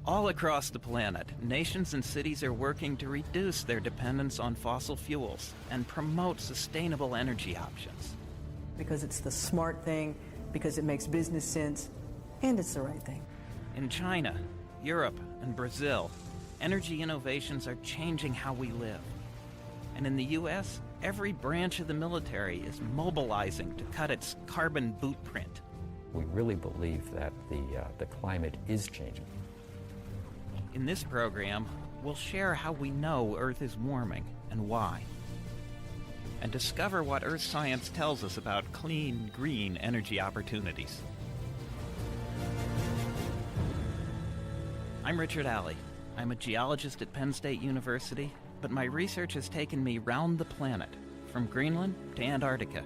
All across the planet, nations and cities are working to reduce their dependence on fossil fuels and promote sustainable energy options. Because it's the smart thing, because it makes business sense, and it's the right thing. In China, Europe, and Brazil, energy innovations are changing how we live. And in the U.S., every branch of the military is mobilizing to cut its carbon footprint. We really believe that the climate is changing. In this program, we'll share how we know Earth is warming and why, and discover what Earth science tells us about clean, green energy opportunities. I'm Richard Alley. I'm a geologist at Penn State University, but my research has taken me round the planet, from Greenland to Antarctica.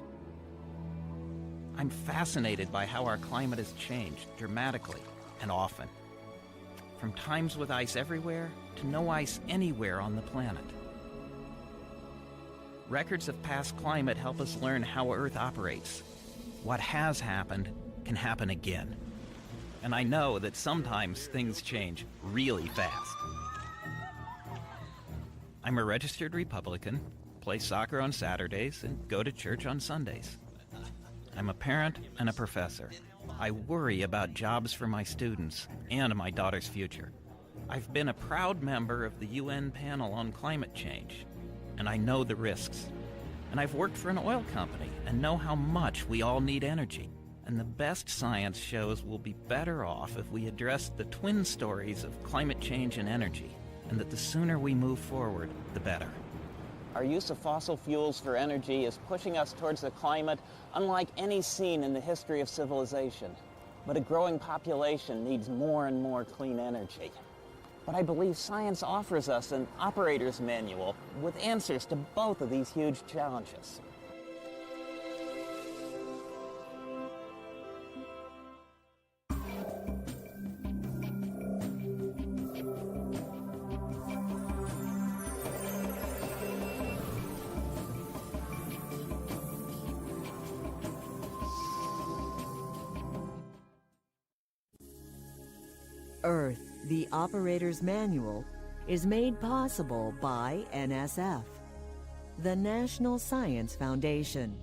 I'm fascinated by how our climate has changed dramatically and often. From times with ice everywhere to no ice anywhere on the planet. Records of past climate help us learn how Earth operates. What has happened can happen again. And I know that sometimes things change really fast. I'm a registered Republican, play soccer on Saturdays, and go to church on Sundays. I'm a parent and a professor. I worry about jobs for my students and my daughter's future. I've been a proud member of the UN panel on climate change, and I know the risks. And I've worked for an oil company and know how much we all need energy. And the best science shows we'll be better off if we address the twin stories of climate change and energy, and that the sooner we move forward, the better. Our use of fossil fuels for energy is pushing us towards a climate unlike any seen in the history of civilization. But a growing population needs more and more clean energy. But I believe science offers us an operator's manual with answers to both of these huge challenges. Earth, the Operator's Manual, is made possible by NSF, the National Science Foundation,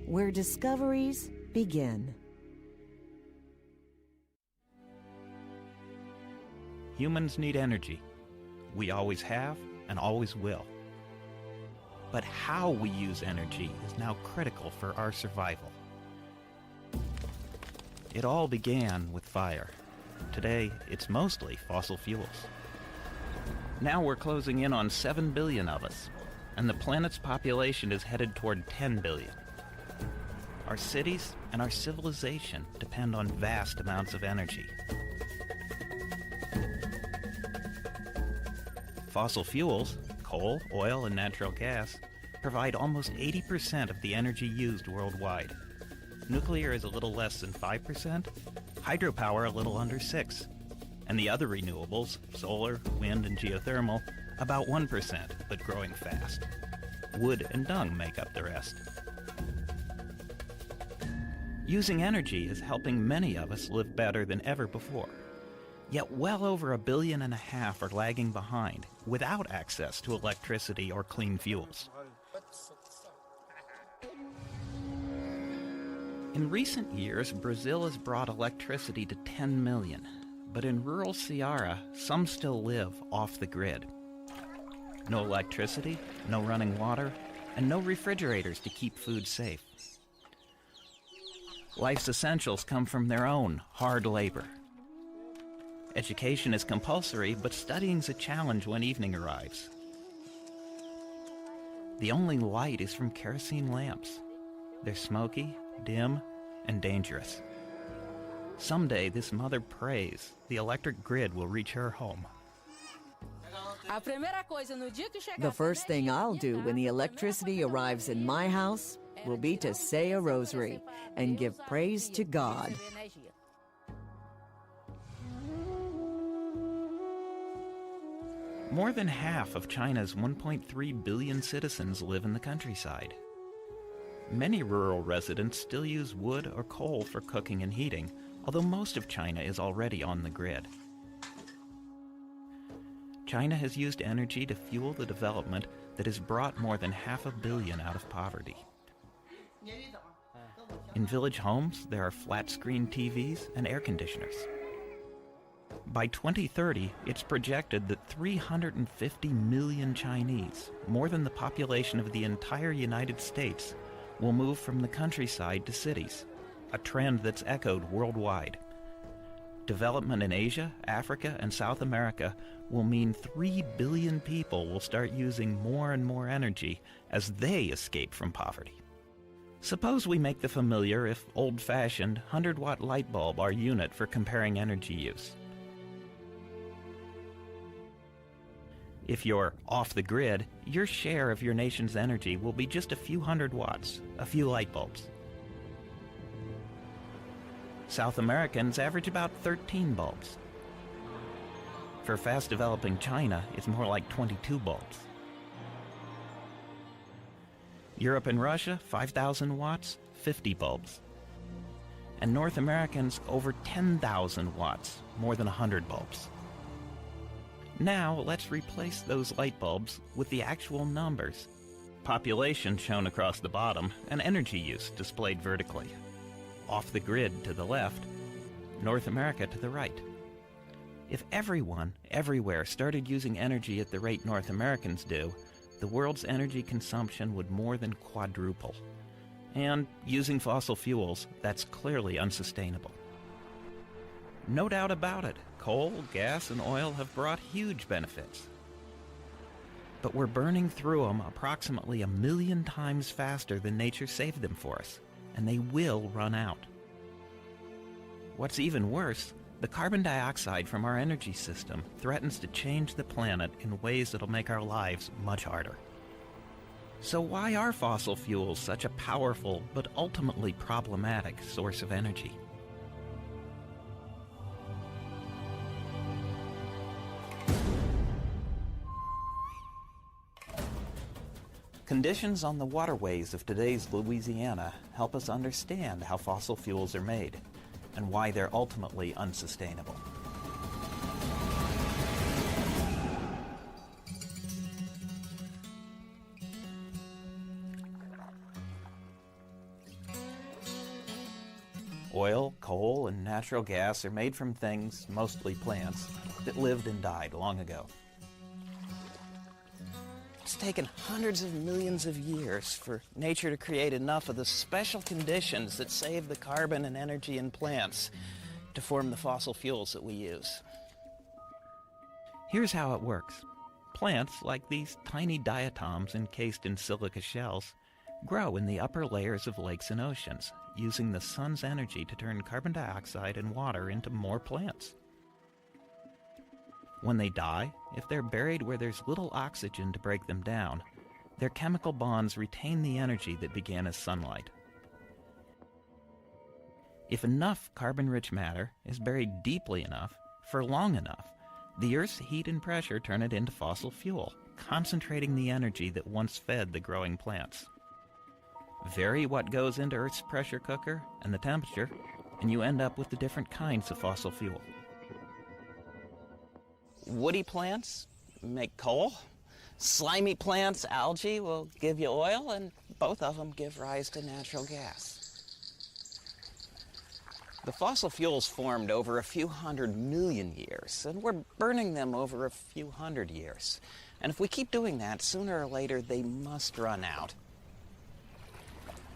where discoveries begin. Humans need energy. We always have and always will. But how we use energy is now critical for our survival. It all began with fire. Today, it's mostly fossil fuels. Now we're closing in on 7 billion of us, and the planet's population is headed toward 10 billion. Our cities and our civilization depend on vast amounts of energy. Fossil fuels, coal, oil, and natural gas, provide almost 80% of the energy used worldwide. Nuclear is a little less than 5%, hydropower a little under 6%, and the other renewables, solar, wind, and geothermal, about 1%, but growing fast. Wood and dung make up the rest. Using energy is helping many of us live better than ever before. Yet well over 1.5 billion are lagging behind without access to electricity or clean fuels. In recent years, Brazil has brought electricity to 10 million, but in rural Ceará, some still live off the grid. No electricity, no running water, and no refrigerators to keep food safe. Life's essentials come from their own hard labor. Education is compulsory, but studying's a challenge when evening arrives. The only light is from kerosene lamps. They're smoky, dim, and dangerous. Someday, this mother prays the electric grid will reach her home. The first thing I'll do when the electricity arrives in my house will be to say a rosary and give praise to God. More than half of China's 1.3 billion citizens live in the countryside. Many rural residents still use wood or coal for cooking and heating, although most of China is already on the grid. China has used energy to fuel the development that has brought more than 500 million out of poverty. In village homes, there are flat-screen TVs and air conditioners. By 2030, it's projected that 350 million Chinese, more than the population of the entire United States, will move from the countryside to cities, a trend that's echoed worldwide. Development in Asia, Africa, and South America will mean 3 billion people will start using more and more energy as they escape from poverty. Suppose we make the familiar, if old-fashioned, 100-watt light bulb our unit for comparing energy use. If you're off the grid, your share of your nation's energy will be just a few hundred watts, a few light bulbs. South Americans average about 13 bulbs. For fast-developing China, it's more like 22 bulbs. Europe and Russia, 5,000 watts, 50 bulbs. And North Americans, over 10,000 watts, more than 100 bulbs. Now, let's replace those light bulbs with the actual numbers. Population shown across the bottom, and energy use displayed vertically. Off the grid to the left, North America to the right. If everyone, everywhere, started using energy at the rate North Americans do, the world's energy consumption would more than quadruple. And using fossil fuels, that's clearly unsustainable. No doubt about it, coal, gas, and oil have brought huge benefits. But we're burning through them approximately 1 million times faster than nature saved them for us, and they will run out. What's even worse, the carbon dioxide from our energy system threatens to change the planet in ways that'll make our lives much harder. So why are fossil fuels such a powerful but ultimately problematic source of energy? Conditions on the waterways of today's Louisiana help us understand how fossil fuels are made and why they're ultimately unsustainable. Oil, coal, and natural gas are made from things, mostly plants, that lived and died long ago. It's taken hundreds of millions of years for nature to create enough of the special conditions that save the carbon and energy in plants to form the fossil fuels that we use. Here's how it works. Plants, like these tiny diatoms encased in silica shells, grow in the upper layers of lakes and oceans, using the sun's energy to turn carbon dioxide and water into more plants. When they die, if they're buried where there's little oxygen to break them down, their chemical bonds retain the energy that began as sunlight. If enough carbon-rich matter is buried deeply enough, for long enough, the Earth's heat and pressure turn it into fossil fuel, concentrating the energy that once fed the growing plants. Vary what goes into Earth's pressure cooker and the temperature, and you end up with the different kinds of fossil fuel. Woody plants make coal. Slimy plants, algae, will give you oil, and both of them give rise to natural gas. The fossil fuels formed over a few 100 million years, and we're burning them over a few 100 years. And if we keep doing that, sooner or later they must run out.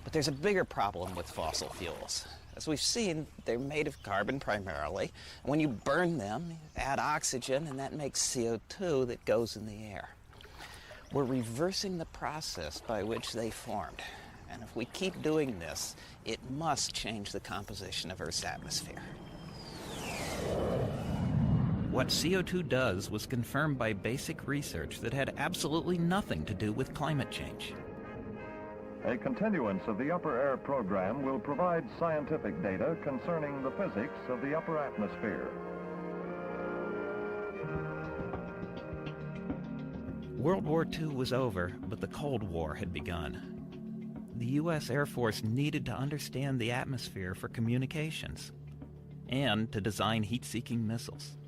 But there's a bigger problem with fossil fuels. As we've seen, they're made of carbon primarily. And when you burn them, you add oxygen, and that makes CO2 that goes in the air. We're reversing the process by which they formed. And if we keep doing this, it must change the composition of Earth's atmosphere. What CO2 does was confirmed by basic research that had absolutely nothing to do with climate change. A continuance of the Upper Air program will provide scientific data concerning the physics of the upper atmosphere. World War II was over, but the Cold War had begun. The U.S. Air Force needed to understand the atmosphere for communications and to design heat-seeking missiles.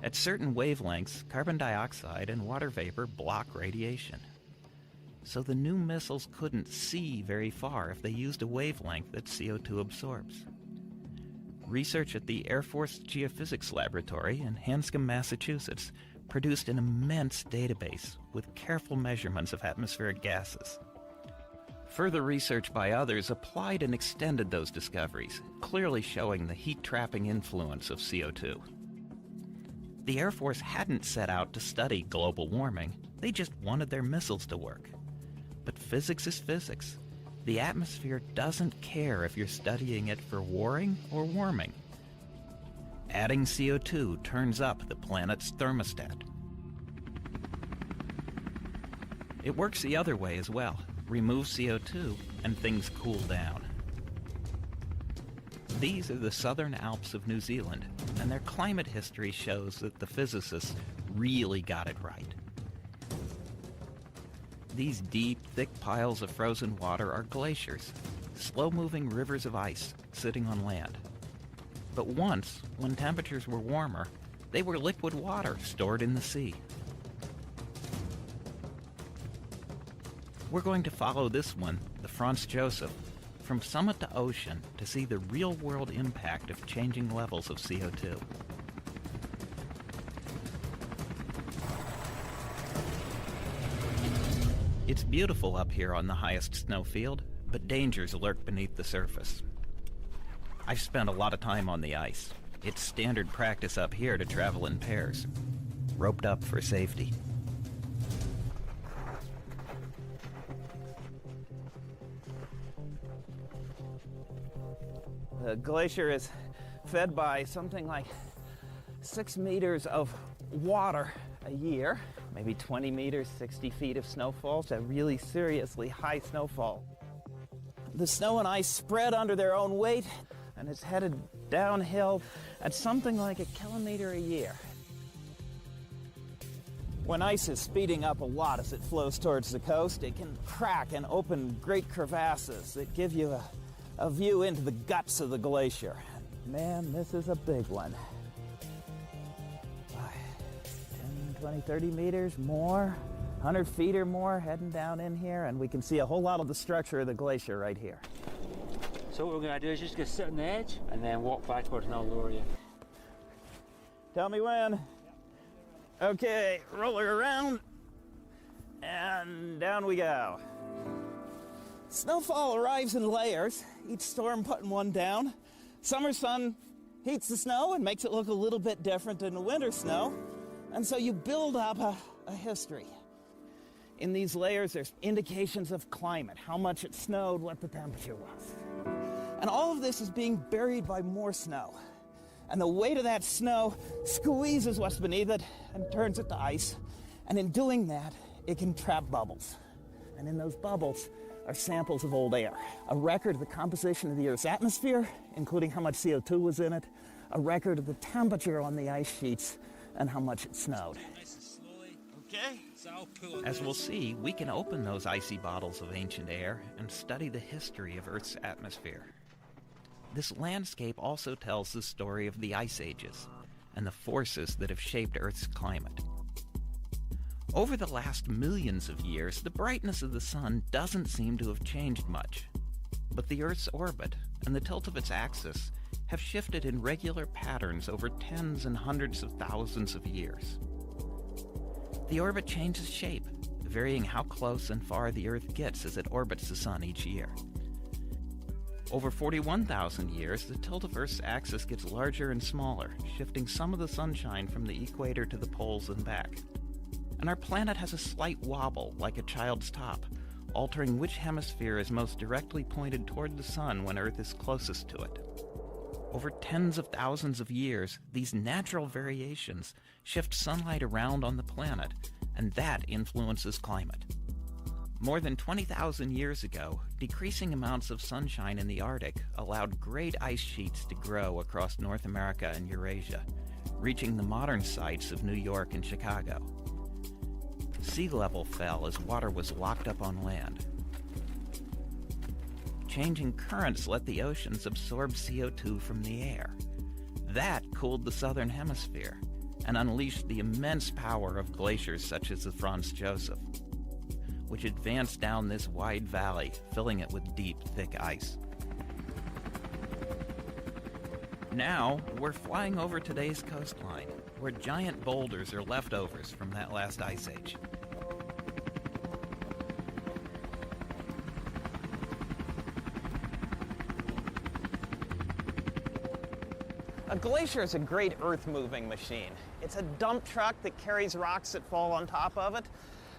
At certain wavelengths, carbon dioxide and water vapor block radiation. So the new missiles couldn't see very far if they used a wavelength that CO2 absorbs. Research at the Air Force Geophysics Laboratory in Hanscom, Massachusetts, produced an immense database with careful measurements of atmospheric gases. Further research by others applied and extended those discoveries, clearly showing the heat-trapping influence of CO2. The Air Force hadn't set out to study global warming, they just wanted their missiles to work. But physics is physics. The atmosphere doesn't care if you're studying it for warring or warming. Adding CO2 turns up the planet's thermostat. It works the other way as well. Remove CO2 and things cool down. These are the Southern Alps of New Zealand, and their climate history shows that the physicists really got it right. These deep, thick piles of frozen water are glaciers, slow-moving rivers of ice sitting on land. But once, when temperatures were warmer, they were liquid water stored in the sea. We're going to follow this one, the Franz Josef, from summit to ocean to see the real-world impact of changing levels of CO2. It's beautiful up here on the highest snowfield, but dangers lurk beneath the surface. I've spent a lot of time on the ice. It's standard practice up here to travel in pairs, roped up for safety. The glacier is fed by something like 6 meters of water a year, maybe 20 meters, 60 feet of snowfall, so really seriously high snowfall. The snow and ice spread under their own weight, and it's headed downhill at something like 1 kilometer a year. When ice is speeding up a lot as it flows towards the coast, it can crack and open great crevasses that give you a view into the guts of the glacier. Man, this is a big one. 10, 20, 30 meters more, 100 feet or more heading down in here, and we can see a whole lot of the structure of the glacier right here. So what we're going to do is just go sit on the edge and then walk backwards and I'll lower you. Tell me when. Okay, roll her around, and down we go. Snowfall arrives in layers, each storm putting one down. Summer sun heats the snow and makes it look a little bit different than the winter snow, and so you build up a history. In these layers, there's indications of climate, how much it snowed, what the temperature was. And all of this is being buried by more snow. And the weight of that snow squeezes what's beneath it and turns it to ice. And in doing that, it can trap bubbles. And in those bubbles are samples of old air, a record of the composition of the Earth's atmosphere, including how much CO2 was in it, a record of the temperature on the ice sheets, and how much it snowed. Okay. As we'll see, we can open those icy bottles of ancient air and study the history of Earth's atmosphere. This landscape also tells the story of the ice ages and the forces that have shaped Earth's climate. Over the last millions of years, the brightness of the sun doesn't seem to have changed much. But the Earth's orbit and the tilt of its axis have shifted in regular patterns over tens and hundreds of thousands of years. The orbit changes shape, varying how close and far the Earth gets as it orbits the sun each year. Over 41,000 years, the tilt of Earth's axis gets larger and smaller, shifting some of the sunshine from the equator to the poles and back. And our planet has a slight wobble, like a child's top, altering which hemisphere is most directly pointed toward the sun when Earth is closest to it. Over tens of thousands of years, these natural variations shift sunlight around on the planet, and that influences climate. More than 20,000 years ago, decreasing amounts of sunshine in the Arctic allowed great ice sheets to grow across North America and Eurasia, reaching the modern sites of New York and Chicago. Sea level fell as water was locked up on land. Changing currents let the oceans absorb CO2 from the air. That cooled the southern hemisphere, and unleashed the immense power of glaciers such as the Franz Josef, which advanced down this wide valley, filling it with deep, thick ice. Now, we're flying over today's coastline, where giant boulders are leftovers from that last ice age. A glacier is a great earth-moving machine. It's a dump truck that carries rocks that fall on top of it.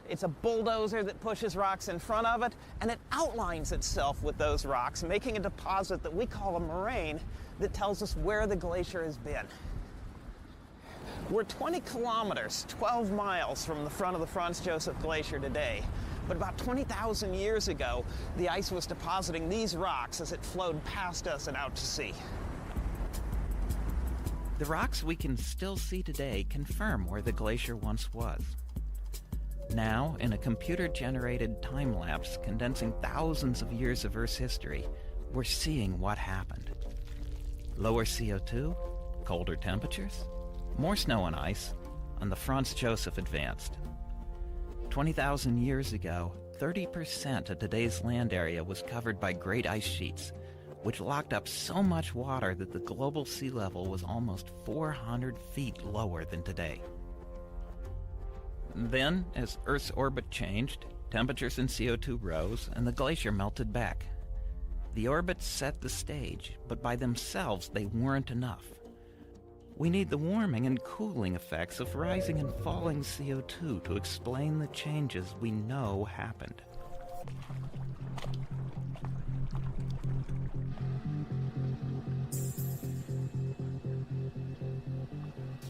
It's a bulldozer that pushes rocks in front of it, and it outlines itself with those rocks, making a deposit that we call a moraine that tells us where the glacier has been. We're 20 kilometers, 12 miles from the front of the Franz Josef Glacier today. But about 20,000 years ago, the ice was depositing these rocks as it flowed past us and out to sea. The rocks we can still see today confirm where the glacier once was. Now, in a computer-generated time-lapse condensing thousands of years of Earth's history, we're seeing what happened. Lower CO2, colder temperatures, more snow and ice, and the Franz Josef advanced. 20,000 years ago, 30% of today's land area was covered by great ice sheets, which locked up so much water that the global sea level was almost 400 feet lower than today. Then, as Earth's orbit changed, temperatures and CO2 rose, and the glacier melted back. The orbits set the stage, but by themselves they weren't enough. We need the warming and cooling effects of rising and falling CO2 to explain the changes we know happened.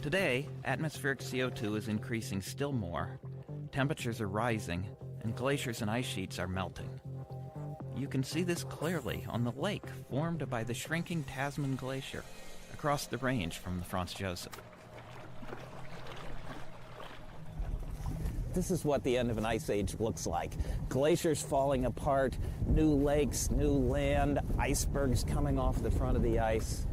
Today, atmospheric CO2 is increasing still more, temperatures are rising, and glaciers and ice sheets are melting. You can see this clearly on the lake formed by the shrinking Tasman Glacier across the range from the Franz Josef. This is what the end of an ice age looks like. Glaciers falling apart, new lakes, new land, icebergs coming off the front of the ice.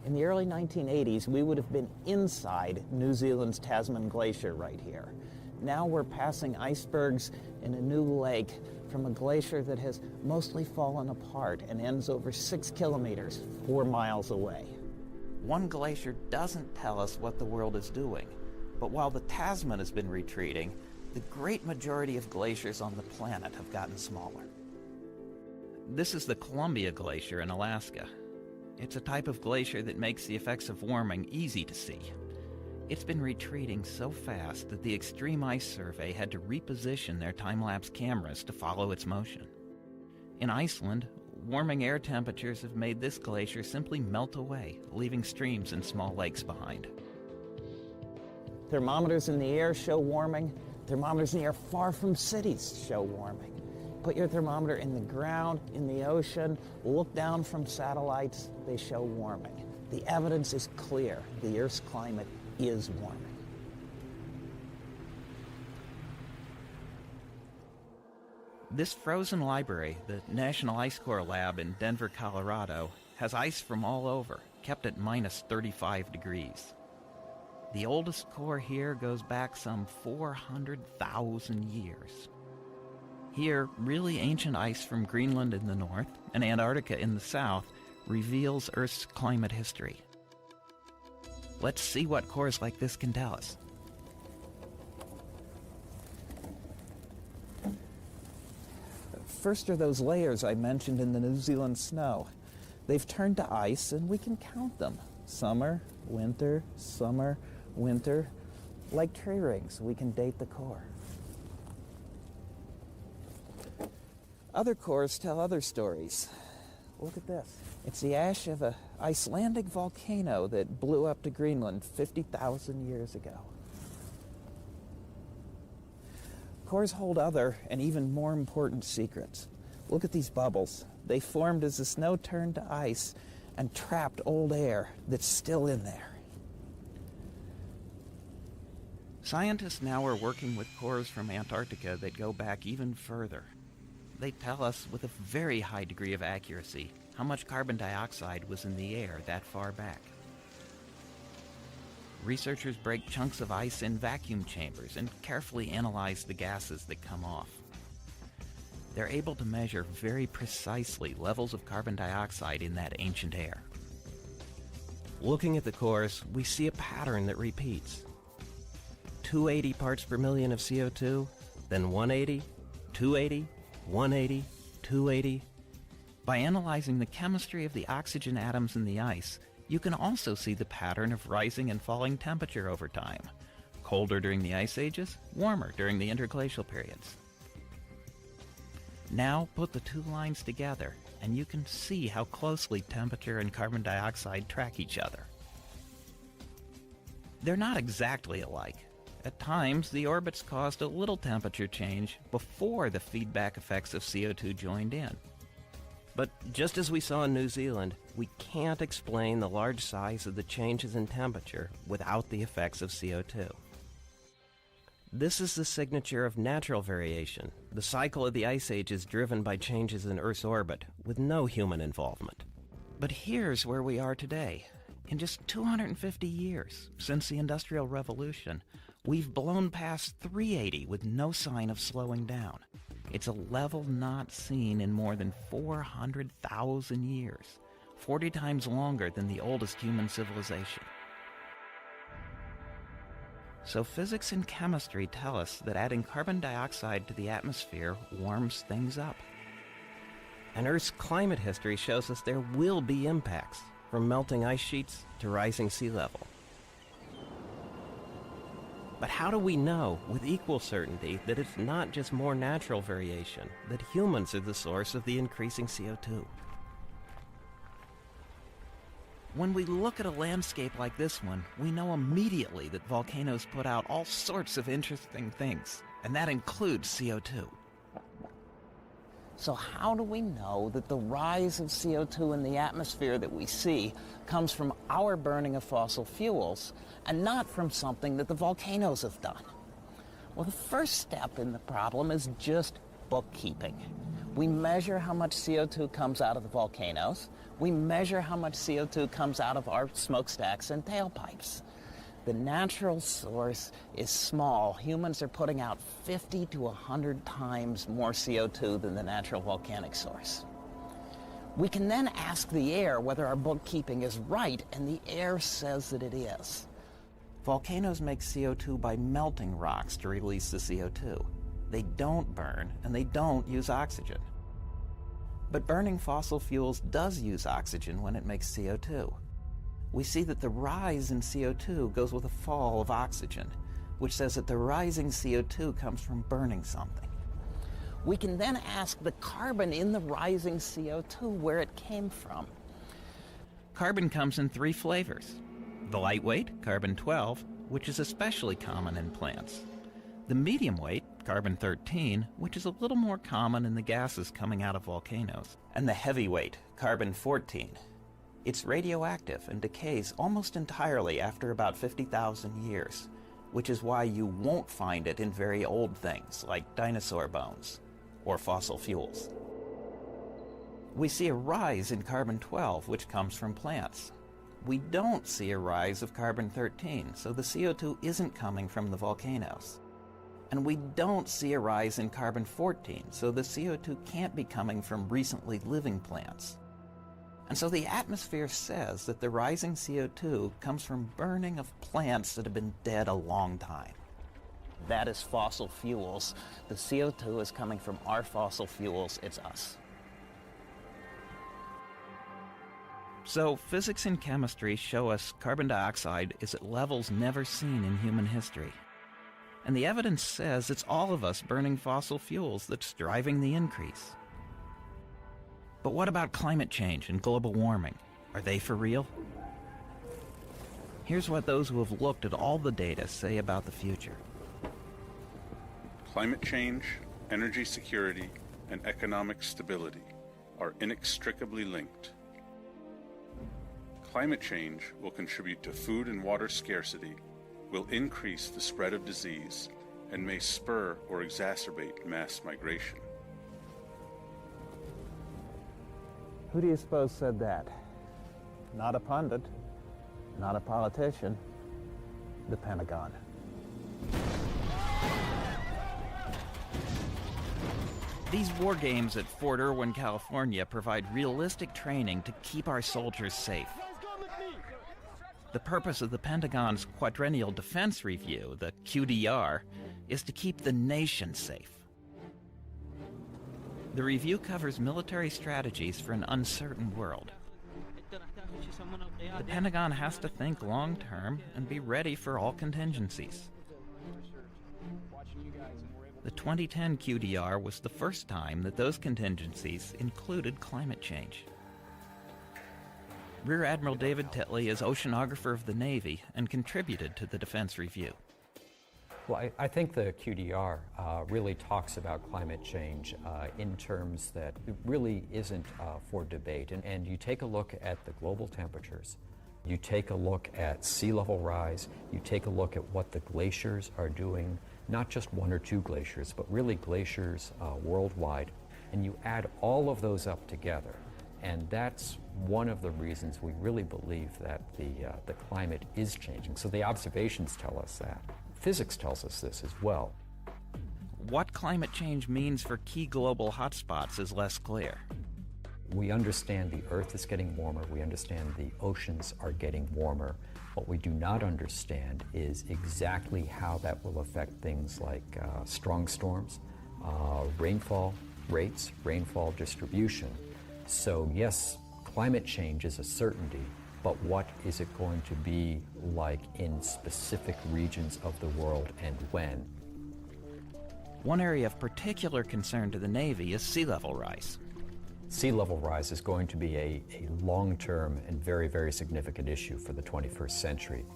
In the early 1980s, we would have been inside New Zealand's Tasman Glacier right here. Now we're passing icebergs in a new lake from a glacier that has mostly fallen apart and ends over 6 kilometers, 4 miles away. One glacier doesn't tell us what the world is doing, but while the Tasman has been retreating, the great majority of glaciers on the planet have gotten smaller. This is the Columbia Glacier in Alaska. It's a type of glacier that makes the effects of warming easy to see. It's been retreating so fast that the Extreme Ice Survey had to reposition their time-lapse cameras to follow its motion. In Iceland, warming air temperatures have made this glacier simply melt away, leaving streams and small lakes behind. Thermometers in the air show warming. Thermometers in the air far from cities show warming. Put your thermometer in the ground, in the ocean, look down from satellites, they show warming. The evidence is clear. The Earth's climate is warming. This frozen library, the National Ice Core Lab in Denver, Colorado, has ice from all over, kept at minus 35 degrees. The oldest core here goes back some 400,000 years. Here, really ancient ice from Greenland in the north and Antarctica in the south reveals Earth's climate history. Let's see what cores like this can tell us. First are those layers I mentioned in the New Zealand snow. They've turned to ice and we can count them. Summer, winter, like tree rings, we can date the core. Other cores tell other stories. Look at this. It's the ash of an Icelandic volcano that blew up to Greenland 50,000 years ago. Cores hold other and even more important secrets. Look at these bubbles. They formed as the snow turned to ice and trapped old air that's still in there. Scientists now are working with cores from Antarctica that go back even further. They tell us with a very high degree of accuracy how much carbon dioxide was in the air that far back. researchers break chunks of ice in vacuum chambers and carefully analyze the gases that come off. They're able to measure very precisely levels of carbon dioxide in that ancient air. Looking at the cores, we see a pattern that repeats. 280 parts per million of CO2, then 180, 280, 180, 280. By analyzing the chemistry of the oxygen atoms in the ice, you can also see the pattern of rising and falling temperature over time. Colder during the ice ages, warmer during the interglacial periods. Now put the two lines together, and you can see how closely temperature and carbon dioxide track each other. They're not exactly alike. At times, the orbits caused a little temperature change before the feedback effects of CO2 joined in. But just as we saw in New Zealand, we can't explain the large size of the changes in temperature without the effects of CO2. This is the signature of natural variation. The cycle of the ice age is driven by changes in Earth's orbit, with no human involvement. But here's where we are today. In just 250 years, since the Industrial Revolution, we've blown past 380 with no sign of slowing down. It's a level not seen in more than 400,000 years, 40 times longer than the oldest human civilization. So physics and chemistry tell us that adding carbon dioxide to the atmosphere warms things up. And Earth's climate history shows us there will be impacts, from melting ice sheets to rising sea level. But how do we know with equal certainty that it's not just more natural variation, that humans are the source of the increasing CO2? When we look at a landscape like this one, we know immediately that volcanoes put out all sorts of interesting things, and that includes CO2. So how do we know that the rise of CO2 in the atmosphere that we see comes from our burning of fossil fuels and not from something that the volcanoes have done? Well, the first step in the problem is just bookkeeping. We measure how much CO2 comes out of the volcanoes. We measure how much CO2 comes out of our smokestacks and tailpipes. The natural source is small. Humans are putting out 50 to 100 times more CO2 than the natural volcanic source. We can then ask the air whether our bookkeeping is right, and the air says that it is. Volcanoes make CO2 by melting rocks to release the CO2. They don't burn, and they don't use oxygen. But burning fossil fuels does use oxygen when it makes CO2. We see that the rise in CO2 goes with a fall of oxygen, which says that the rising CO2 comes from burning something. We can then ask the carbon in the rising CO2 where it came from. Carbon comes in three flavors. The lightweight, carbon-12, which is especially common in plants. The medium weight, carbon-13, which is a little more common in the gases coming out of volcanoes. And the heavyweight, carbon-14. It's radioactive and decays almost entirely after about 50,000 years, which is why you won't find it in very old things like dinosaur bones or fossil fuels. We see a rise in carbon-12, which comes from plants. We don't see a rise of carbon-13, so the CO2 isn't coming from the volcanoes. And we don't see a rise in carbon-14, so the CO2 can't be coming from recently living plants. And so the atmosphere says that the rising CO2 comes from burning of plants that have been dead a long time. That is fossil fuels. The CO2 is coming from our fossil fuels. It's us. So physics and chemistry show us carbon dioxide is at levels never seen in human history. And the evidence says it's all of us burning fossil fuels that's driving the increase. But what about climate change and global warming? Are they for real? Here's what those who have looked at all the data say about the future. Climate change, energy security, and economic stability are inextricably linked. Climate change will contribute to food and water scarcity, will increase the spread of disease, and may spur or exacerbate mass migration. Who do you suppose said that? Not a pundit, not a politician, the Pentagon. These war games at Fort Irwin, California provide realistic training to keep our soldiers safe. The purpose of the Pentagon's Quadrennial Defense Review, the QDR, is to keep the nation safe. The review covers military strategies for an uncertain world. The Pentagon has to think long-term and be ready for all contingencies. The 2010 QDR was the first time that those contingencies included climate change. Rear Admiral David Titley is oceanographer of the Navy and contributed to the Defense Review. Well, I think the QDR really talks about climate change in terms that it really isn't for debate. And you take a look at the global temperatures, you take a look at sea level rise, you take a look at what the glaciers are doing, not just one or two glaciers, but really glaciers worldwide. And you add all of those up together. And that's one of the reasons we really believe that the climate is changing. So the observations tell us that. Physics tells us this as well. What climate change means for key global hotspots is less clear. We understand the Earth is getting warmer. We understand the oceans are getting warmer. What we do not understand is exactly how that will affect things like strong storms, rainfall rates, rainfall distribution. So yes, climate change is a certainty, but what is it going to be like in specific regions of the world and when? One area of particular concern to the Navy is sea level rise. Sea level rise is going to be a long-term and very, very significant issue for the 21st century.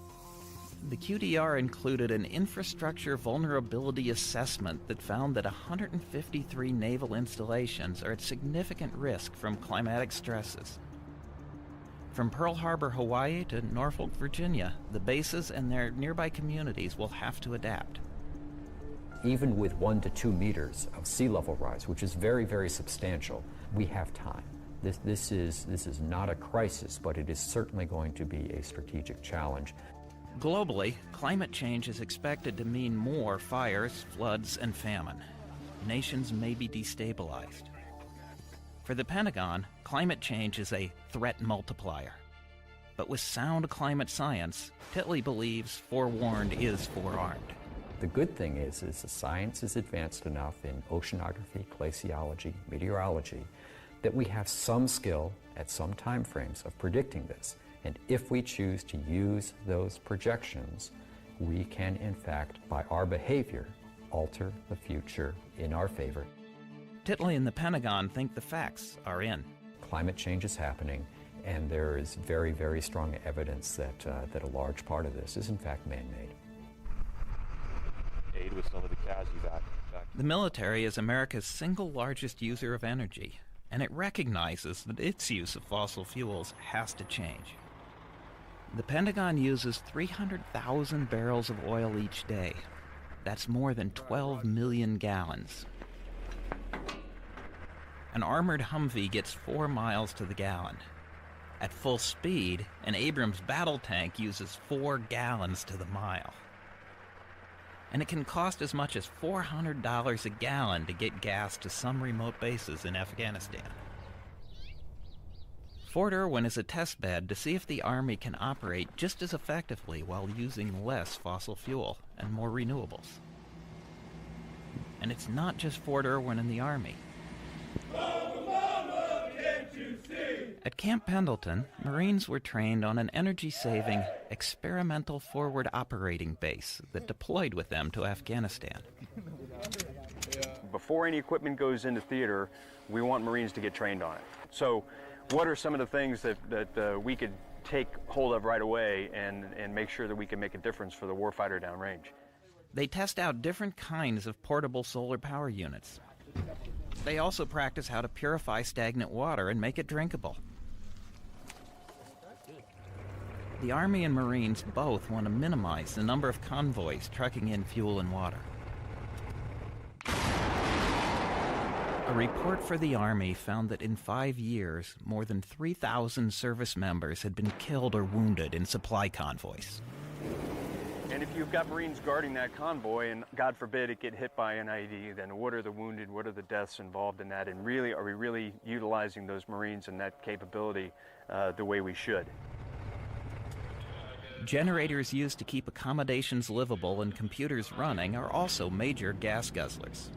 The QDR included an infrastructure vulnerability assessment that found that 153 naval installations are at significant risk from climatic stresses. From Pearl Harbor, Hawaii to Norfolk, Virginia, the bases and their nearby communities will have to adapt. Even with 1 to 2 meters of sea level rise, which is very, very substantial, we have time. This is not a crisis, but it is certainly going to be a strategic challenge. Globally, climate change is expected to mean more fires, floods, and famine. Nations may be destabilized. For the Pentagon, climate change is a threat multiplier. But with sound climate science, Titley believes forewarned is forearmed. The good thing is the science is advanced enough in oceanography, glaciology, meteorology, that we have some skill at some time frames of predicting this. And if we choose to use those projections, we can, in fact, by our behavior, alter the future in our favor. Titley and the Pentagon think the facts are in. Climate change is happening, and there is very, very strong evidence that a large part of this is, in fact, man-made. Aid with some of the CASEVAC. The military is America's single largest user of energy, and it recognizes that its use of fossil fuels has to change. The Pentagon uses 300,000 barrels of oil each day. That's more than 12 million gallons. An armored Humvee gets 4 miles to the gallon. At full speed, an Abrams battle tank uses 4 gallons to the mile. And it can cost as much as $400 a gallon to get gas to some remote bases in Afghanistan. Fort Irwin is a test bed to see if the Army can operate just as effectively while using less fossil fuel and more renewables. And it's not just Fort Irwin and the Army. At Camp Pendleton, Marines were trained on an energy-saving, experimental forward operating base that deployed with them to Afghanistan. Before any equipment goes into theater, we want Marines to get trained on it. So what are some of the things that we could take hold of right away and make sure that we can make a difference for the warfighter downrange? They test out different kinds of portable solar power units. They also practice how to purify stagnant water and make it drinkable. The Army and Marines both want to minimize the number of convoys trucking in fuel and water. A report for the Army found that in 5 years, more than 3,000 service members had been killed or wounded in supply convoys. And if you've got Marines guarding that convoy, and God forbid it get hit by an IED, then what are the wounded, what are the deaths involved in that, and really, are we really utilizing those Marines and that capability the way we should? Generators used to keep accommodations livable and computers running are also major gas guzzlers.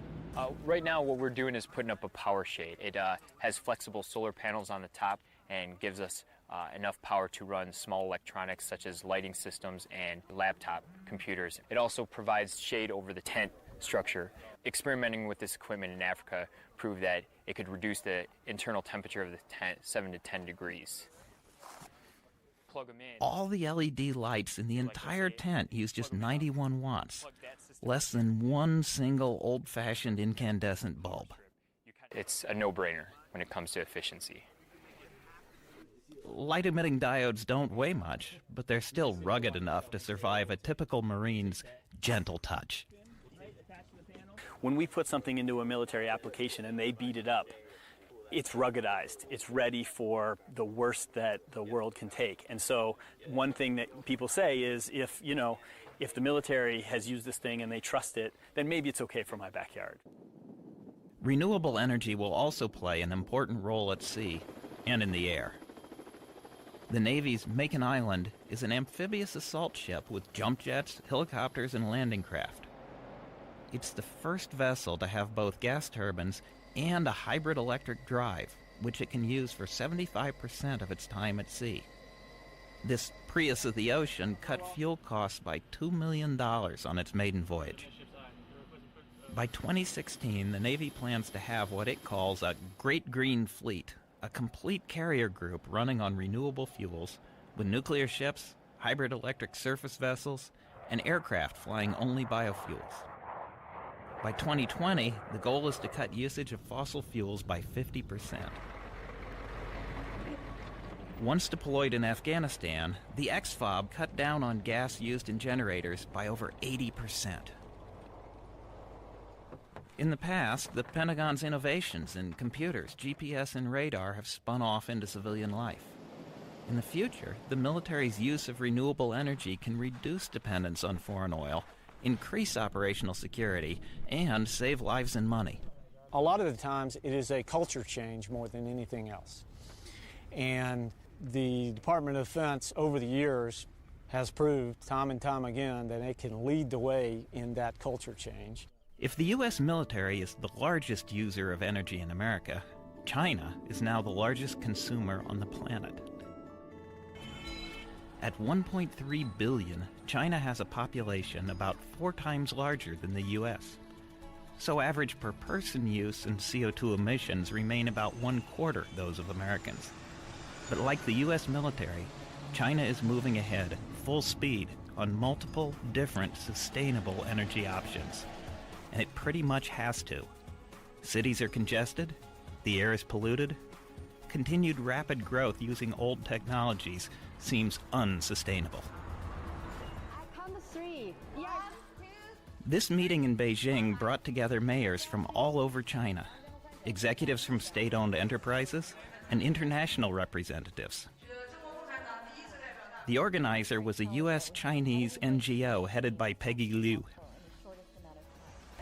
Right now what we're doing is putting up a power shade. It has flexible solar panels on the top and gives us enough power to run small electronics such as lighting systems and laptop computers. It also provides shade over the tent structure. Experimenting with this equipment in Africa proved that it could reduce the internal temperature of the tent 7 to 10 degrees. Plug them in. All the LED lights in the entire tent use just 91 watts, less than one single old-fashioned incandescent bulb. It's a no-brainer when it comes to efficiency. Light-emitting diodes don't weigh much, but they're still rugged enough to survive a typical Marine's gentle touch. When we put something into a military application and they beat it up, it's ruggedized. It's ready for the worst that the world can take. And so one thing that people say is if the military has used this thing and they trust it, then maybe it's okay for my backyard. Renewable energy will also play an important role at sea and in the air. The Navy's Macon Island is an amphibious assault ship with jump jets, helicopters, and landing craft. It's the first vessel to have both gas turbines and a hybrid electric drive, which it can use for 75% of its time at sea. This Prius of the ocean cut fuel costs by $2 million on its maiden voyage. By 2016, the Navy plans to have what it calls a Great Green Fleet, a complete carrier group running on renewable fuels with nuclear ships, hybrid electric surface vessels, and aircraft flying only biofuels. By 2020, the goal is to cut usage of fossil fuels by 50%. Once deployed in Afghanistan, the XFOB cut down on gas used in generators by over 80%. In the past, the Pentagon's innovations in computers, GPS, and radar have spun off into civilian life. In the future, the military's use of renewable energy can reduce dependence on foreign oil, increase operational security, and save lives and money. A lot of the times it is a culture change more than anything else. And the Department of Defense over the years has proved time and time again that it can lead the way in that culture change. If the U.S. military is the largest user of energy in America, China is now the largest consumer on the planet. At 1.3 billion, China has a population about 4 times larger than the U.S. So average per-person use and CO2 emissions remain about 1/4 those of Americans. But like the U.S. military, China is moving ahead full speed on multiple different sustainable energy options. And it pretty much has to. Cities are congested, the air is polluted, continued rapid growth using old technologies seems unsustainable. This meeting in Beijing brought together mayors from all over China, executives from state-owned enterprises, and international representatives. The organizer was a U.S.-Chinese NGO headed by Peggy Liu.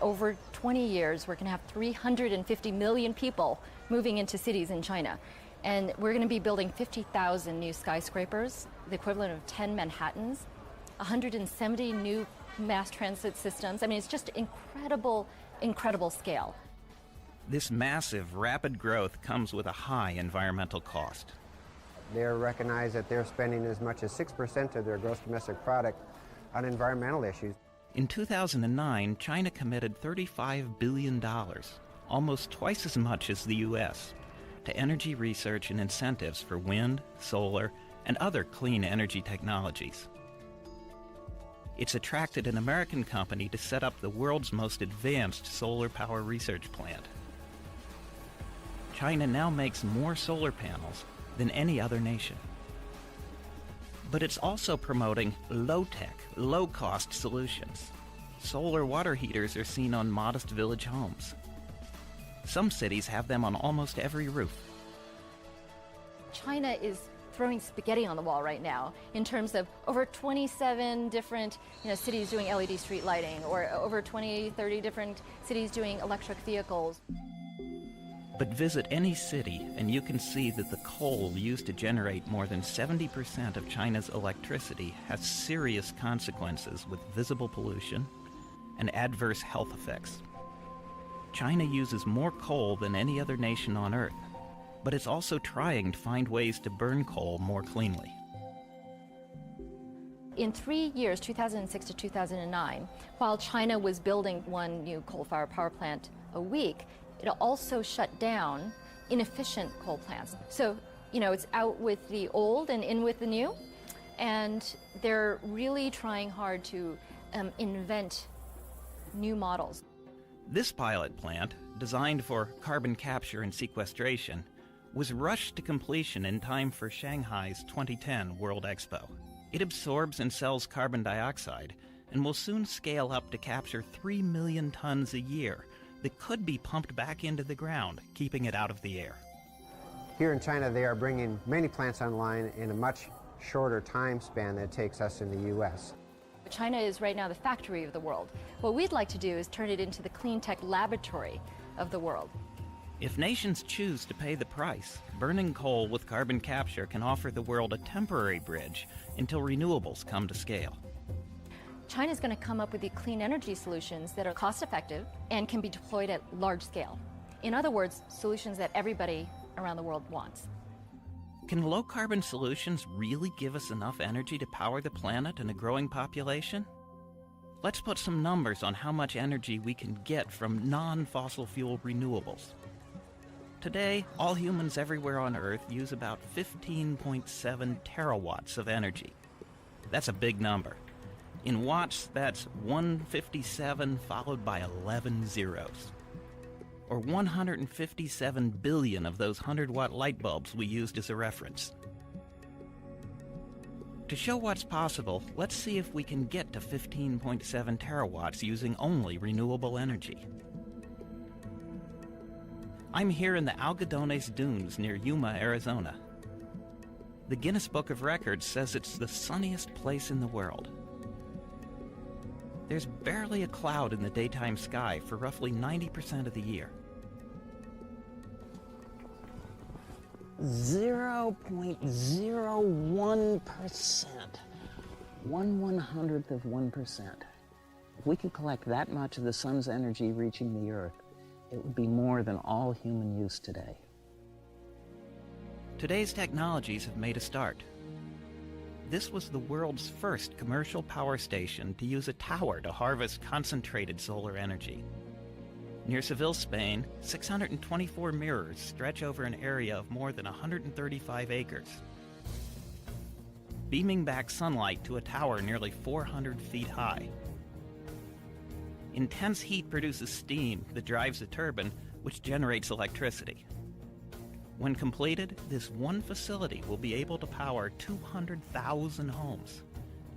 Over 20 years, we're going to have 350 million people moving into cities in China. And we're going to be building 50,000 new skyscrapers, the equivalent of 10 Manhattans, 170 new mass transit systems. I mean, it's just incredible, incredible scale. This massive, rapid growth comes with a high environmental cost. They recognize that they're spending as much as 6% of their gross domestic product on environmental issues. In 2009, China committed $35 billion, almost twice as much as the U.S., to energy research and incentives for wind, solar, and other clean energy technologies. It's attracted an American company to set up the world's most advanced solar power research plant. China now makes more solar panels than any other nation. But it's also promoting low-tech, low-cost solutions. Solar water heaters are seen on modest village homes. Some cities have them on almost every roof. China is throwing spaghetti on the wall right now in terms of over 27 different cities doing LED street lighting, or over 20, 30 different cities doing electric vehicles. But visit any city and you can see that the coal used to generate more than 70% of China's electricity has serious consequences with visible pollution and adverse health effects. China uses more coal than any other nation on Earth, but it's also trying to find ways to burn coal more cleanly. In 3 years, 2006 to 2009, while China was building one new coal-fired power plant a week, it also shut down inefficient coal plants. So, it's out with the old and in with the new, and they're really trying hard to invent new models. This pilot plant, designed for carbon capture and sequestration, was rushed to completion in time for Shanghai's 2010 World Expo. It absorbs and sells carbon dioxide and will soon scale up to capture 3 million tons a year that could be pumped back into the ground, keeping it out of the air. Here in China, they are bringing many plants online in a much shorter time span than it takes us in the U.S. China is right now the factory of the world. What we'd like to do is turn it into the clean tech laboratory of the world. If nations choose to pay the price, burning coal with carbon capture can offer the world a temporary bridge until renewables come to scale. China's going to come up with the clean energy solutions that are cost-effective and can be deployed at large scale. In other words, solutions that everybody around the world wants. Can low-carbon solutions really give us enough energy to power the planet and a growing population? Let's put some numbers on how much energy we can get from non-fossil fuel renewables. Today, all humans everywhere on Earth use about 15.7 terawatts of energy. That's a big number. In watts, that's 157 followed by 11 zeros. Or 157 billion of those 100-watt light bulbs we used as a reference. To show what's possible, let's see if we can get to 15.7 terawatts using only renewable energy. I'm here in the Algodones Dunes near Yuma, Arizona. The Guinness Book of Records says it's the sunniest place in the world. There's barely a cloud in the daytime sky for roughly 90% of the year. 0.01%. 1/100th of 1%. If we could collect that much of the sun's energy reaching the Earth, it would be more than all human use today. Today's technologies have made a start. This was the world's first commercial power station to use a tower to harvest concentrated solar energy. Near Seville, Spain, 624 mirrors stretch over an area of more than 135 acres, beaming back sunlight to a tower nearly 400 feet high. Intense heat produces steam that drives a turbine, which generates electricity. When completed, this one facility will be able to power 200,000 homes,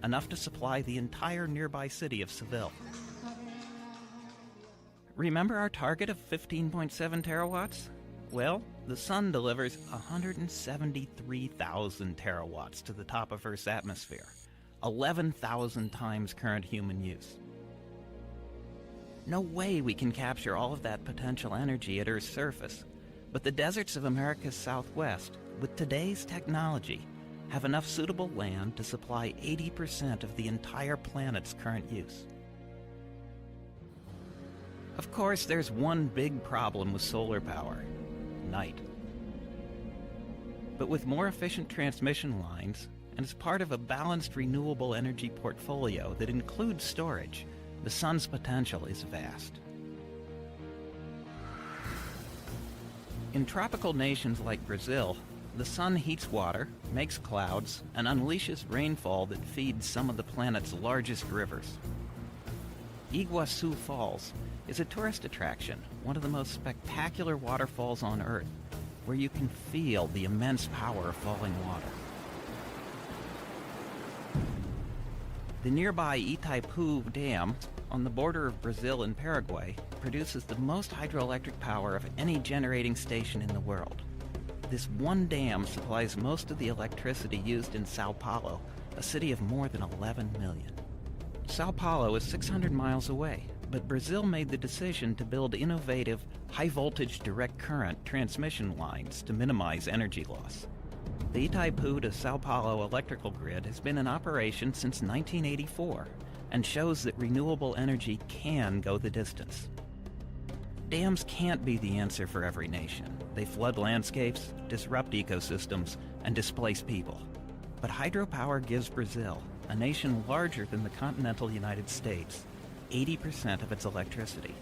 enough to supply the entire nearby city of Seville. Remember our target of 15.7 terawatts? Well, the sun delivers 173,000 terawatts to the top of Earth's atmosphere, 11,000 times current human use. No way we can capture all of that potential energy at Earth's surface, but the deserts of America's Southwest, with today's technology, have enough suitable land to supply 80% of the entire planet's current use. Of course, there's one big problem with solar power: night. But with more efficient transmission lines, and as part of a balanced renewable energy portfolio that includes storage, the sun's potential is vast. In tropical nations like Brazil, the sun heats water, makes clouds, and unleashes rainfall that feeds some of the planet's largest rivers. Iguazu Falls is a tourist attraction, one of the most spectacular waterfalls on Earth, where you can feel the immense power of falling water. The nearby Itaipu Dam, on the border of Brazil and Paraguay, produces the most hydroelectric power of any generating station in the world. This one dam supplies most of the electricity used in Sao Paulo, a city of more than 11 million. Sao Paulo is 600 miles away, but Brazil made the decision to build innovative, high-voltage direct current transmission lines to minimize energy loss. The Itaipu to Sao Paulo electrical grid has been in operation since 1984 and shows that renewable energy can go the distance. Dams can't be the answer for every nation. They flood landscapes, disrupt ecosystems, and displace people. But hydropower gives Brazil, a nation larger than the continental United States, 80% of its electricity.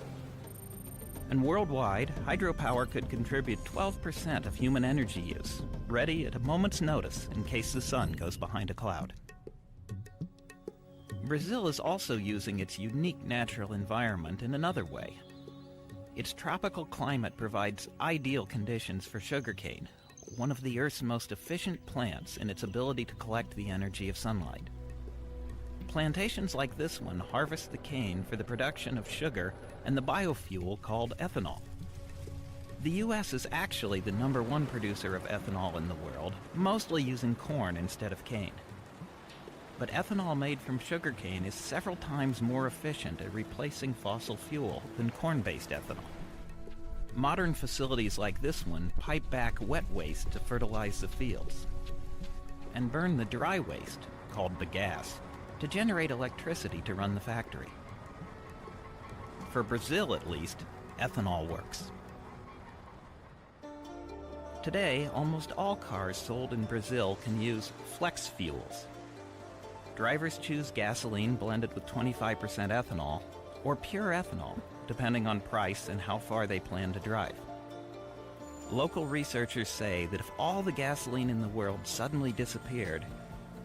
And worldwide, hydropower could contribute 12% of human energy use, ready at a moment's notice in case the sun goes behind a cloud. Brazil is also using its unique natural environment in another way. Its tropical climate provides ideal conditions for sugarcane, one of the Earth's most efficient plants in its ability to collect the energy of sunlight. Plantations like this one harvest the cane for the production of sugar and the biofuel called ethanol. The U.S. is actually the #1 producer of ethanol in the world, mostly using corn instead of cane. But ethanol made from sugarcane is several times more efficient at replacing fossil fuel than corn-based ethanol. Modern facilities like this one pipe back wet waste to fertilize the fields and burn the dry waste, called bagasse, to generate electricity to run the factory. For Brazil, at least, ethanol works. Today, almost all cars sold in Brazil can use flex fuels. Drivers choose gasoline blended with 25% ethanol or pure ethanol, depending on price and how far they plan to drive. Local researchers say that if all the gasoline in the world suddenly disappeared,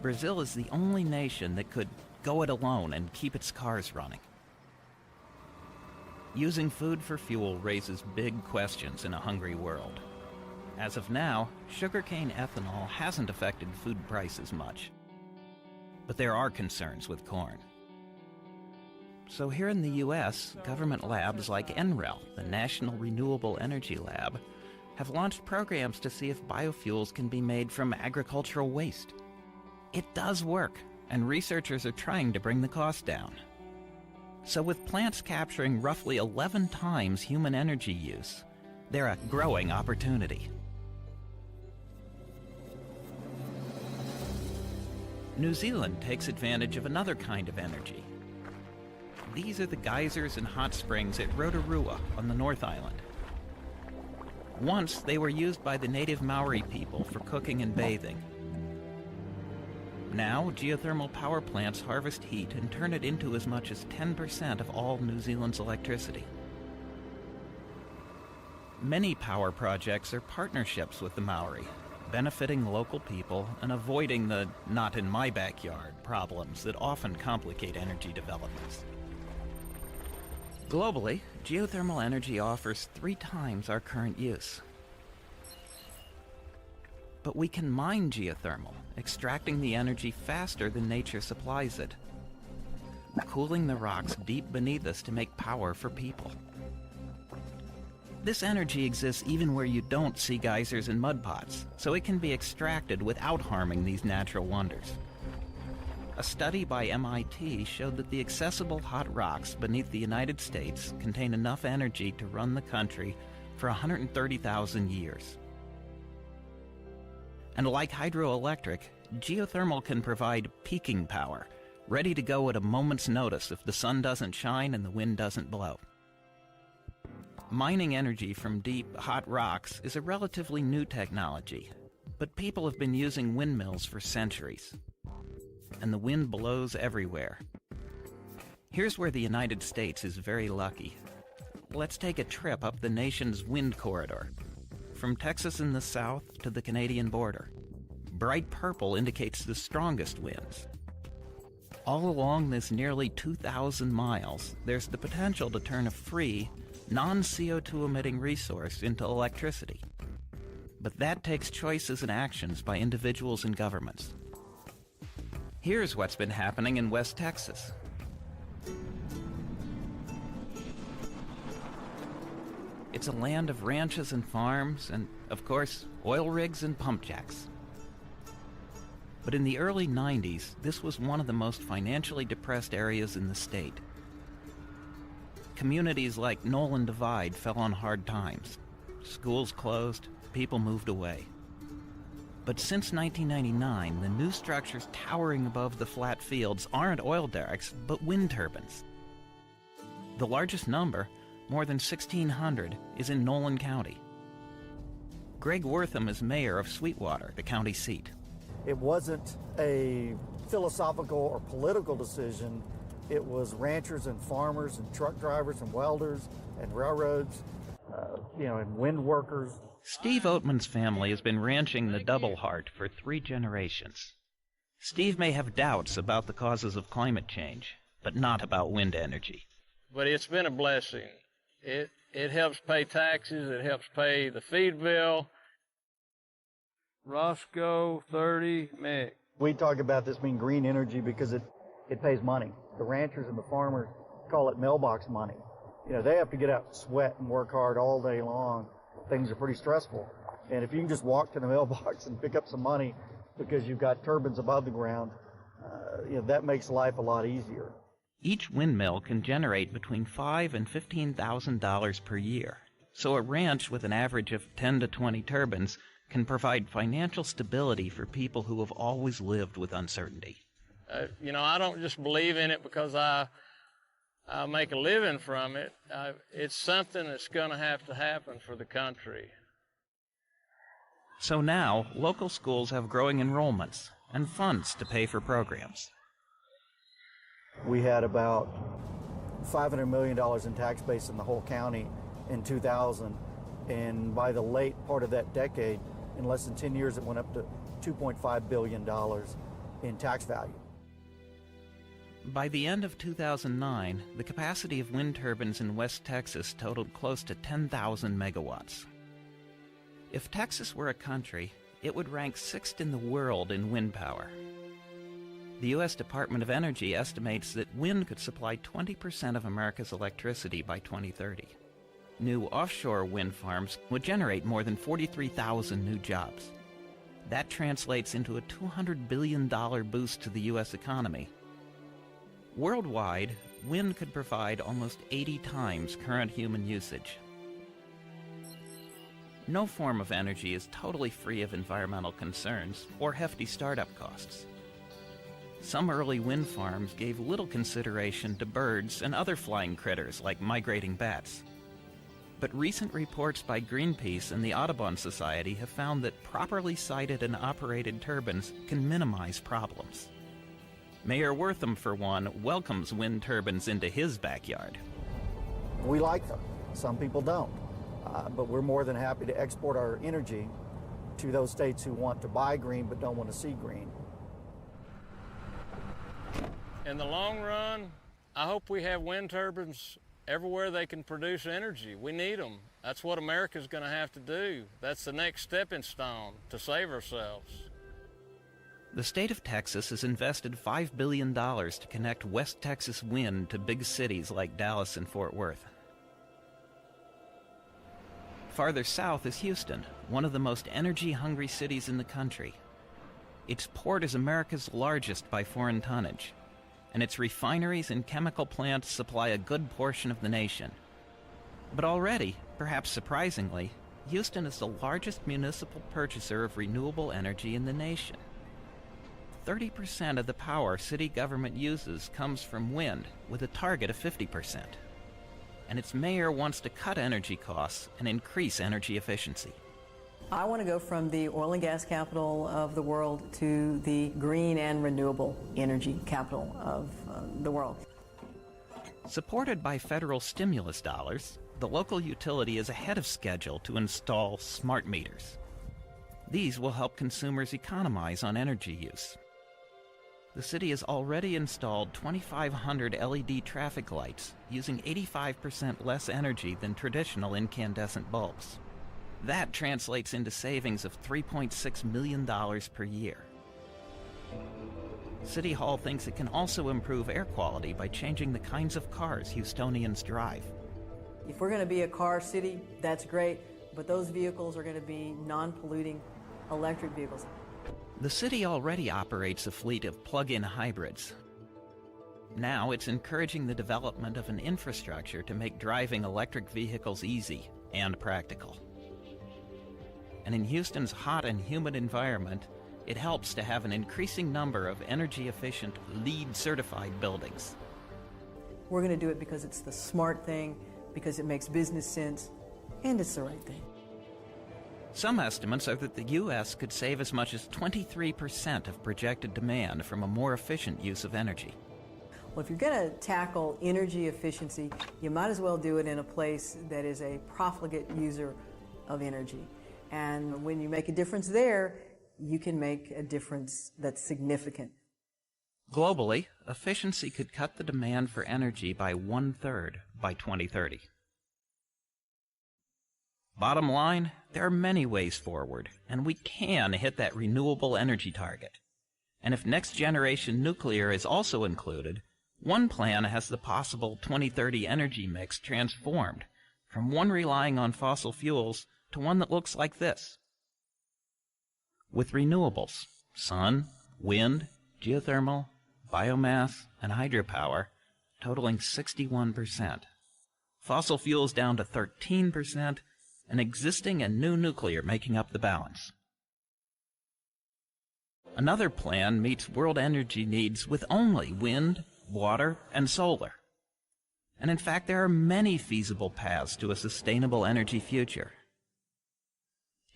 Brazil is the only nation that could go it alone and keep its cars running. Using food for fuel raises big questions in a hungry world. As of now, sugarcane ethanol hasn't affected food prices much. But there are concerns with corn. So here in the U.S., government labs like NREL, the National Renewable Energy Lab, have launched programs to see if biofuels can be made from agricultural waste. It does work, and researchers are trying to bring the cost down. So with plants capturing roughly 11 times human energy use, they're a growing opportunity. New Zealand takes advantage of another kind of energy. These are the geysers and hot springs at Rotorua on the North Island. Once, they were used by the native Maori people for cooking and bathing. Now, geothermal power plants harvest heat and turn it into as much as 10% of all New Zealand's electricity. Many power projects are partnerships with the Maori, benefiting local people and avoiding the not in my backyard problems that often complicate energy developments. Globally, geothermal energy offers 3 times our current use. But we can mine geothermal, extracting the energy faster than nature supplies it, cooling the rocks deep beneath us to make power for people. This energy exists even where you don't see geysers and mud pots, so it can be extracted without harming these natural wonders. A study by MIT showed that the accessible hot rocks beneath the United States contain enough energy to run the country for 130,000 years. And like hydroelectric, geothermal can provide peaking power, ready to go at a moment's notice if the sun doesn't shine and the wind doesn't blow. Mining energy from deep, hot rocks is a relatively new technology, but people have been using windmills for centuries. And the wind blows everywhere. Here's where the United States is very lucky. Let's take a trip up the nation's wind corridor, from Texas in the south to the Canadian border. Bright purple indicates the strongest winds. All along this nearly 2,000 miles, there's the potential to turn a free, non-CO2 emitting resource into electricity. But that takes choices and actions by individuals and governments. Here's what's been happening in West Texas. It's a land of ranches and farms, and Of course, oil rigs and pump jacks. But in the early 90s, this was one of the most financially depressed areas in the state. Communities like Nolan Divide fell on hard times. Schools closed, people moved away. But since 1999, the new structures towering above the flat fields aren't oil derricks, but wind turbines. The largest number, more than 1,600, is in Nolan County. Greg Wortham is mayor of Sweetwater, the county seat. It wasn't a philosophical or political decision. It was ranchers and farmers and truck drivers and welders and railroads, and wind workers. Steve Oatman's family has been ranching the Double Heart for 3 generations. Steve may have doubts about the causes of climate change, but not about wind energy. But it's been a blessing. It helps pay taxes, it helps pay the feed bill. Roscoe 30 Mick. We talk about this being green energy because it pays money. The ranchers and the farmers call it mailbox money. They have to get out and sweat and work hard all day long. Things are pretty stressful. And if you can just walk to the mailbox and pick up some money because you've got turbines above the ground, that makes life a lot easier. Each windmill can generate between $5,000 and $15,000 per year. So a ranch with an average of 10 to 20 turbines can provide financial stability for people who have always lived with uncertainty. I don't just believe in it because I make a living from it. It's something that's going to happen for the country. So now, local schools have growing enrollments and funds to pay for programs. We had about $500 million in tax base in the whole county in 2000, and by the late part of that decade, in less than 10 years, it went up to $2.5 billion in tax value. By the end of 2009, the capacity of wind turbines in West Texas totaled close to 10,000 megawatts. If Texas were a country, it would rank 6th in the world in wind power. The U.S. Department of Energy estimates that wind could supply 20% of America's electricity by 2030. New offshore wind farms would generate more than 43,000 new jobs. That translates into a $200 billion boost to the U.S. economy. Worldwide, wind could provide almost 80 times current human usage. No form of energy is totally free of environmental concerns or hefty startup costs. Some early wind farms gave little consideration to birds and other flying critters like migrating bats. But recent reports by Greenpeace and the Audubon Society have found that properly sited and operated turbines can minimize problems. Mayor Wortham, for one, welcomes wind turbines into his backyard. We like them. Some people don't. But we're more than happy to export our energy to those states who want to buy green but don't want to see green. In the long run, I hope we have wind turbines everywhere they can produce energy. We need them. That's what America's going to have to do. That's the next stepping stone to save ourselves. The state of Texas has invested $5 billion to connect West Texas wind to big cities like Dallas and Fort Worth. Farther south is Houston, one of the most energy-hungry cities in the country. Its port is America's largest by foreign tonnage, and its refineries and chemical plants supply a good portion of the nation. But already, perhaps surprisingly, Houston is the largest municipal purchaser of renewable energy in the nation. 30% of the power city government uses comes from wind, with a target of 50%. And its mayor wants to cut energy costs and increase energy efficiency. I want to go from the oil and gas capital of the world to the green and renewable energy capital of the world. Supported by federal stimulus dollars, the local utility is ahead of schedule to install smart meters. These will help consumers economize on energy use. The city has already installed 2,500 LED traffic lights using 85% less energy than traditional incandescent bulbs. That translates into savings of $3.6 million per year. City Hall thinks it can also improve air quality by changing the kinds of cars Houstonians drive. If we're going to be a car city, that's great, but those vehicles are going to be non-polluting electric vehicles. The city already operates a fleet of plug-in hybrids. Now it's encouraging the development of an infrastructure to make driving electric vehicles easy and practical. And in Houston's hot and humid environment, it helps to have an increasing number of energy-efficient, LEED-certified buildings. We're going to do it because it's the smart thing, because it makes business sense, and it's the right thing. Some estimates are that the U.S. could save as much as 23% of projected demand from a more efficient use of energy. Well, if you're going to tackle energy efficiency, you might as well do it in a place that is a profligate user of energy. And when you make a difference there, you can make a difference that's significant. Globally, efficiency could cut the demand for energy by 1/3 by 2030. Bottom line, there are many ways forward, and we can hit that renewable energy target. And if next-generation nuclear is also included, one plan has the possible 2030 energy mix transformed from one relying on fossil fuels to one that looks like this. With renewables, sun, wind, geothermal, biomass, and hydropower totaling 61%, fossil fuels down to 13%, and existing and new nuclear making up the balance. Another plan meets world energy needs with only wind, water, and solar. And in fact, there are many feasible paths to a sustainable energy future.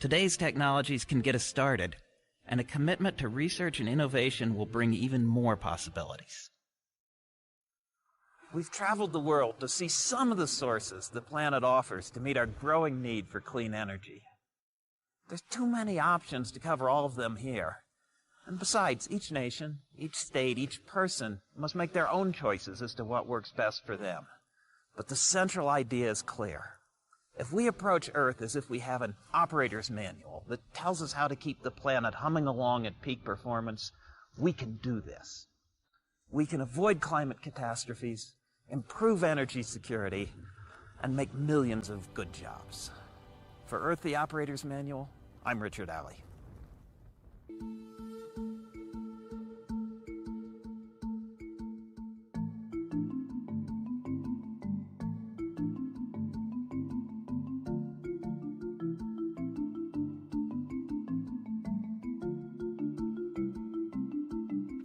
Today's technologies can get us started, and a commitment to research and innovation will bring even more possibilities. We've traveled the world to see some of the sources the planet offers to meet our growing need for clean energy. There's too many options to cover all of them here. And besides, each nation, each state, each person must make their own choices as to what works best for them. But the central idea is clear. If we approach Earth as if we have an operator's manual that tells us how to keep the planet humming along at peak performance, we can do this. We can avoid climate catastrophes, improve energy security, and make millions of good jobs. For Earth, the Operator's Manual, I'm Richard Alley.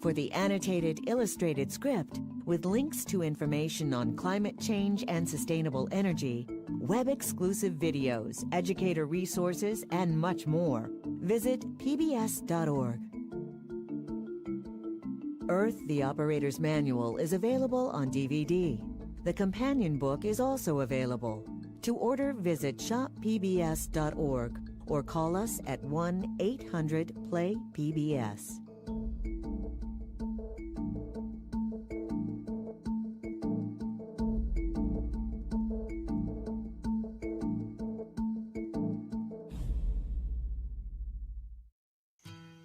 For the annotated illustrated script, with links to information on climate change and sustainable energy, web-exclusive videos, educator resources, and much more, visit pbs.org. Earth, the Operator's Manual is available on DVD. The companion book is also available. To order, visit shoppbs.org or call us at 1-800-PLAY-PBS.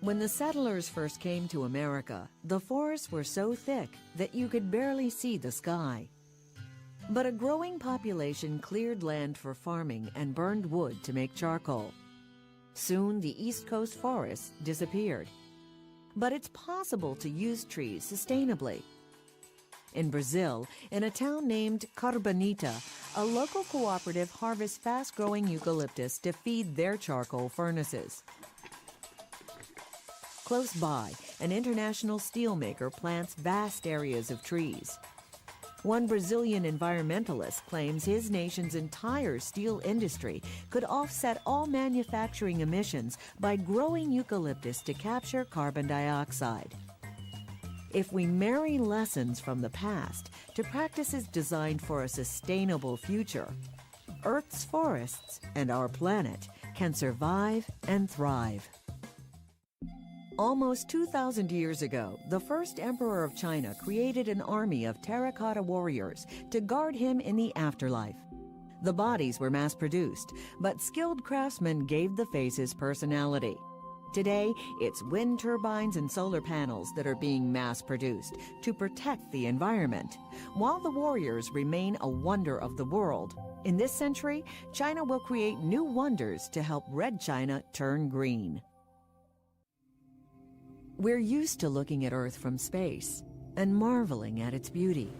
When the settlers first came to America, the forests were so thick that you could barely see the sky. But a growing population cleared land for farming and burned wood to make charcoal. Soon the East Coast forests disappeared. But it's possible to use trees sustainably. In Brazil, in a town named Carbanita, a local cooperative harvests fast-growing eucalyptus to feed their charcoal furnaces. Close by, an international steelmaker plants vast areas of trees. One Brazilian environmentalist claims his nation's entire steel industry could offset all manufacturing emissions by growing eucalyptus to capture carbon dioxide. If we marry lessons from the past to practices designed for a sustainable future, Earth's forests and our planet can survive and thrive. Almost 2,000 years ago, the first emperor of China created an army of terracotta warriors to guard him in the afterlife. The bodies were mass-produced, but skilled craftsmen gave the faces personality. Today, it's wind turbines and solar panels that are being mass-produced to protect the environment, while the warriors remain a wonder of the world. In this century, China will create new wonders to help Red China turn green. We're used to looking at Earth from space and marveling at its beauty.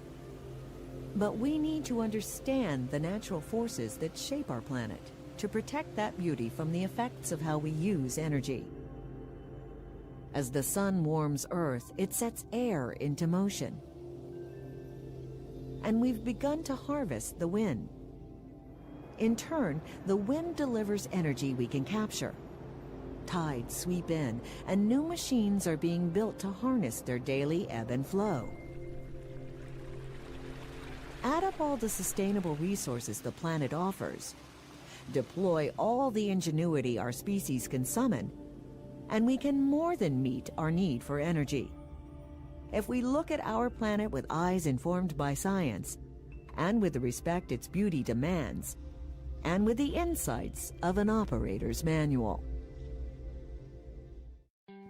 But we need to understand the natural forces that shape our planet to protect that beauty from the effects of how we use energy. As the sun warms Earth, it sets air into motion. And we've begun to harvest the wind. In turn, the wind delivers energy we can capture. Tides sweep in, and new machines are being built to harness their daily ebb and flow. Add up all the sustainable resources the planet offers, deploy all the ingenuity our species can summon, and we can more than meet our need for energy. If we look at our planet with eyes informed by science, and with the respect its beauty demands, and with the insights of an operator's manual.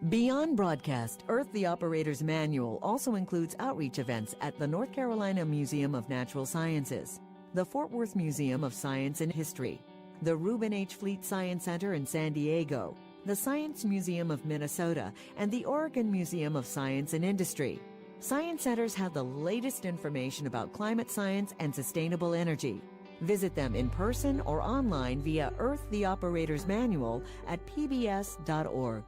Beyond broadcast, Earth the Operator's Manual also includes outreach events at the North Carolina Museum of Natural Sciences, the Fort Worth Museum of Science and History, the Reuben H. Fleet Science Center in San Diego, the Science Museum of Minnesota, and the Oregon Museum of Science and Industry. Science centers have the latest information about climate science and sustainable energy. Visit them in person or online via Earth the Operator's Manual at pbs.org.